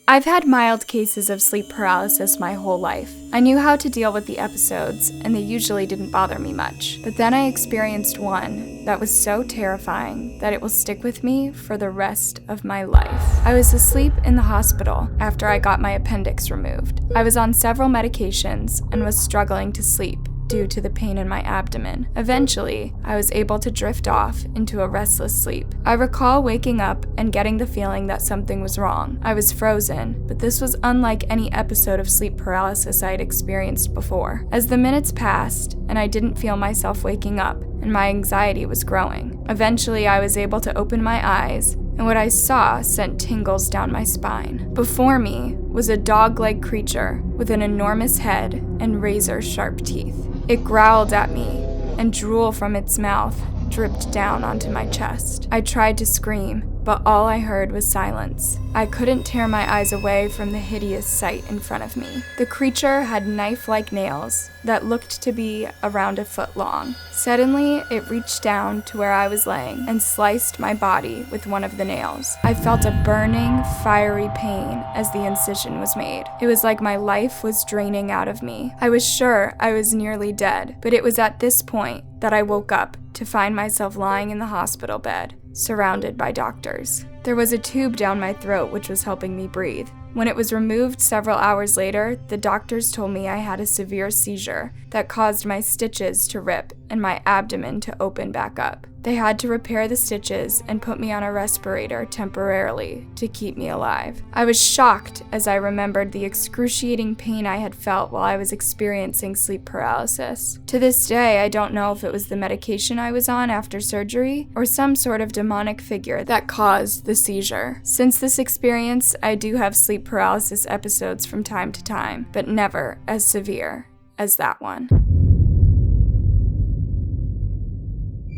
I've had mild cases of sleep paralysis my whole life. I knew how to deal with the episodes, and they usually didn't bother me much. But then I experienced one that was so terrifying that it will stick with me for the rest of my life. I was asleep in the hospital after I got my appendix removed. I was on several medications and was struggling to sleep due to the pain in my abdomen. Eventually, I was able to drift off into a restless sleep. I recall waking up and getting the feeling that something was wrong. I was frozen, but this was unlike any episode of sleep paralysis I had experienced before. As the minutes passed, and I didn't feel myself waking up, and my anxiety was growing. Eventually, I was able to open my eyes, and what I saw sent tingles down my spine. Before me was a dog-like creature with an enormous head and razor-sharp teeth. It growled at me, and drool from its mouth dripped down onto my chest. I tried to scream, but all I heard was silence. I couldn't tear my eyes away from the hideous sight in front of me. The creature had knife-like nails that looked to be around a foot long. Suddenly, it reached down to where I was laying and sliced my body with one of the nails. I felt a burning, fiery pain as the incision was made. It was like my life was draining out of me. I was sure I was nearly dead, but it was at this point that I woke up to find myself lying in the hospital bed, surrounded by doctors. There was a tube down my throat which was helping me breathe. When it was removed several hours later, the doctors told me I had a severe seizure that caused my stitches to rip and my abdomen to open back up. They had to repair the stitches and put me on a respirator temporarily to keep me alive. I was shocked as I remembered the excruciating pain I had felt while I was experiencing sleep paralysis. To this day, I don't know if it was the medication I was on after surgery or some sort of demonic figure that caused the seizure. Since this experience, I do have sleep paralysis episodes from time to time, but never as severe as that one.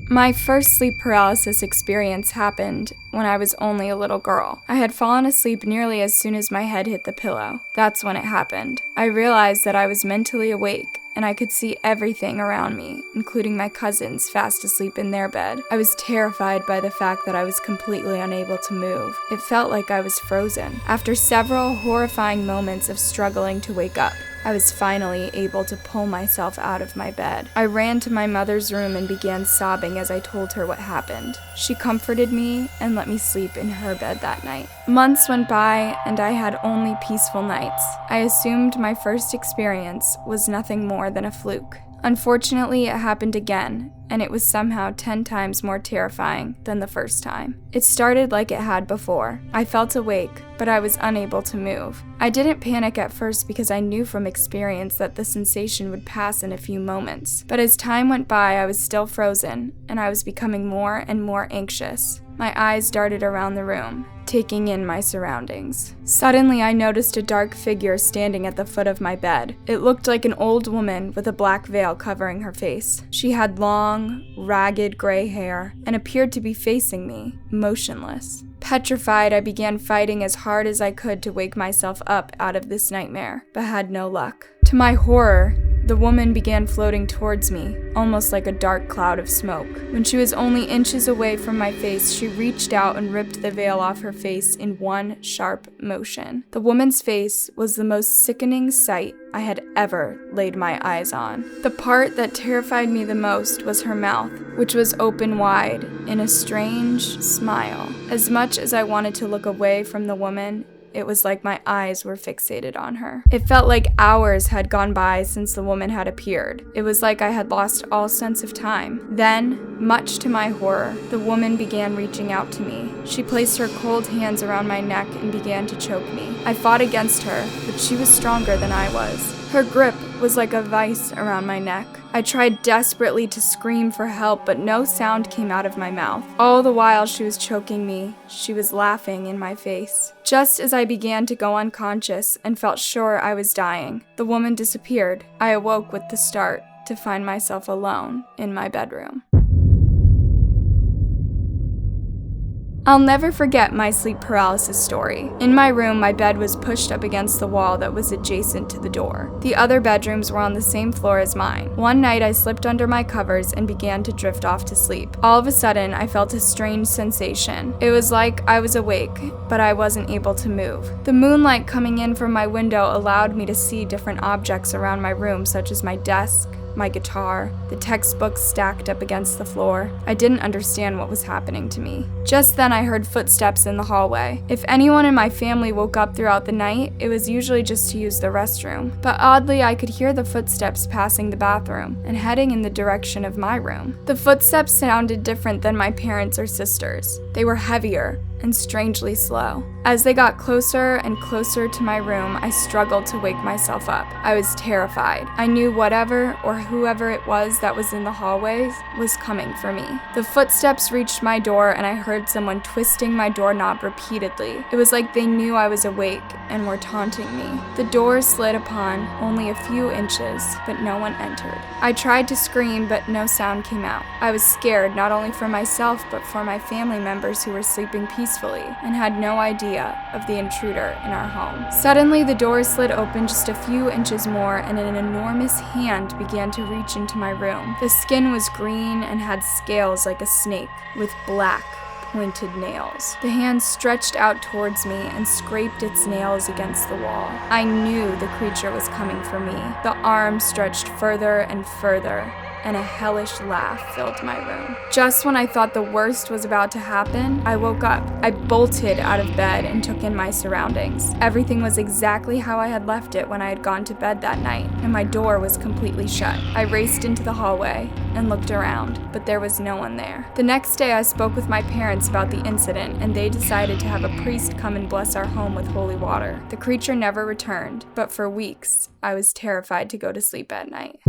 My first sleep paralysis experience happened when I was only a little girl. I had fallen asleep nearly as soon as my head hit the pillow. That's when it happened. I realized that I was mentally awake and I could see everything around me, including my cousins fast asleep in their bed. I was terrified by the fact that I was completely unable to move. It felt like I was frozen. After several horrifying moments of struggling to wake up, I was finally able to pull myself out of my bed. I ran to my mother's room and began sobbing as I told her what happened. She comforted me and let me sleep in her bed that night. Months went by and I had only peaceful nights. I assumed my first experience was nothing more than a fluke. Unfortunately, it happened again, and it was somehow 10 times more terrifying than the first time. It started like it had before. I felt awake, but I was unable to move. I didn't panic at first because I knew from experience that the sensation would pass in a few moments. But as time went by, I was still frozen, and I was becoming more and more anxious. My eyes darted around the room, taking in my surroundings. Suddenly, I noticed a dark figure standing at the foot of my bed. It looked like an old woman with a black veil covering her face. She had long, ragged gray hair and appeared to be facing me, motionless. Petrified, I began fighting as hard as I could to wake myself up out of this nightmare, but had no luck. To my horror, the woman began floating towards me, almost like a dark cloud of smoke. When she was only inches away from my face, she reached out and ripped the veil off her face in one sharp motion. The woman's face was the most sickening sight I had ever laid my eyes on. The part that terrified me the most was her mouth, which was open wide in a strange smile. As much as I wanted to look away from the woman, it was like my eyes were fixated on her. It felt like hours had gone by since the woman had appeared. It was like I had lost all sense of time. Then, much to my horror, the woman began reaching out to me. She placed her cold hands around my neck and began to choke me. I fought against her, but she was stronger than I was. Her grip was like a vice around my neck. I tried desperately to scream for help, but no sound came out of my mouth. All the while she was choking me, she was laughing in my face. Just as I began to go unconscious and felt sure I was dying, the woman disappeared. I awoke with the start to find myself alone in my bedroom. I'll never forget my sleep paralysis story. In my room, my bed was pushed up against the wall that was adjacent to the door. The other bedrooms were on the same floor as mine. One night, I slipped under my covers and began to drift off to sleep. All of a sudden, I felt a strange sensation. It was like I was awake, but I wasn't able to move. The moonlight coming in from my window allowed me to see different objects around my room, such as my desk, my guitar, the textbooks stacked up against the floor. I didn't understand what was happening to me. Just then I heard footsteps in the hallway. If anyone in my family woke up throughout the night, it was usually just to use the restroom. But oddly, I could hear the footsteps passing the bathroom and heading in the direction of my room. The footsteps sounded different than my parents or sisters. They were heavier and strangely slow. As they got closer and closer to my room, I struggled to wake myself up. I was terrified. I knew whatever or whoever it was that was in the hallways was coming for me. The footsteps reached my door and I heard someone twisting my doorknob repeatedly. It was like they knew I was awake and were taunting me. The door slid upon only a few inches, but no one entered. I tried to scream, but no sound came out. I was scared not only for myself, but for my family members who were sleeping peacefully and had no idea of the intruder in our home. Suddenly, the door slid open just a few inches more and an enormous hand began to reach into my room. The skin was green and had scales like a snake with black, pointed nails. The hand stretched out towards me and scraped its nails against the wall. I knew the creature was coming for me. The arm stretched further and further, and a hellish laugh filled my room. Just when I thought the worst was about to happen, I woke up. I bolted out of bed and took in my surroundings. Everything was exactly how I had left it when I had gone to bed that night, and my door was completely shut. I raced into the hallway and looked around, but there was no one there. The next day, I spoke with my parents about the incident, and they decided to have a priest come and bless our home with holy water. The creature never returned, but for weeks, I was terrified to go to sleep at night.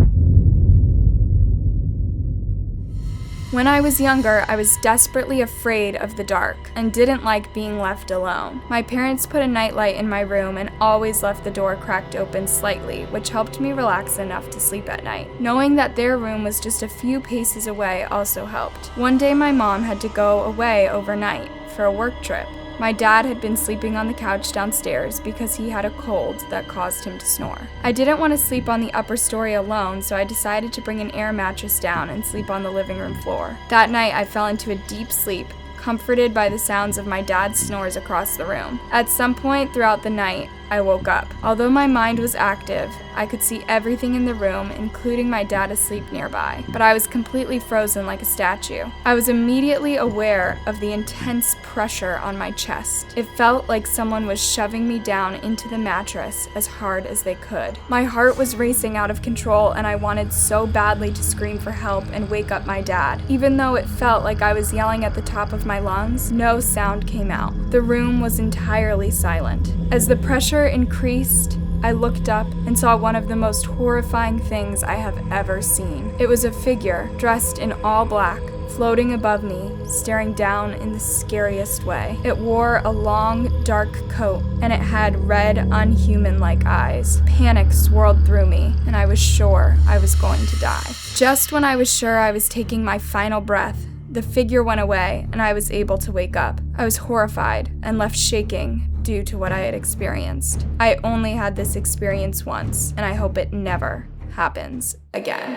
When I was younger, I was desperately afraid of the dark and didn't like being left alone. My parents put a nightlight in my room and always left the door cracked open slightly, which helped me relax enough to sleep at night. Knowing that their room was just a few paces away also helped. One day my mom had to go away overnight for a work trip. My dad had been sleeping on the couch downstairs because he had a cold that caused him to snore. I didn't want to sleep on the upper story alone, so I decided to bring an air mattress down and sleep on the living room floor. That night, I fell into a deep sleep, comforted by the sounds of my dad's snores across the room. At some point throughout the night, I woke up. Although my mind was active, I could see everything in the room, including my dad asleep nearby, but I was completely frozen like a statue. I was immediately aware of the intense pressure on my chest. It felt like someone was shoving me down into the mattress as hard as they could. My heart was racing out of control, and I wanted so badly to scream for help and wake up my dad. Even though it felt like I was yelling at the top of my lungs, no sound came out. The room was entirely silent. As the pressure increased, I looked up and saw one of the most horrifying things I have ever seen. It was a figure dressed in all black, floating above me, staring down in the scariest way. It wore a long, dark coat, and it had red, unhuman-like eyes. Panic swirled through me, and I was sure I was going to die. Just when I was sure I was taking my final breath, the figure went away, and I was able to wake up. I was horrified and left shaking due to what I had experienced. I only had this experience once, and I hope it never happens again.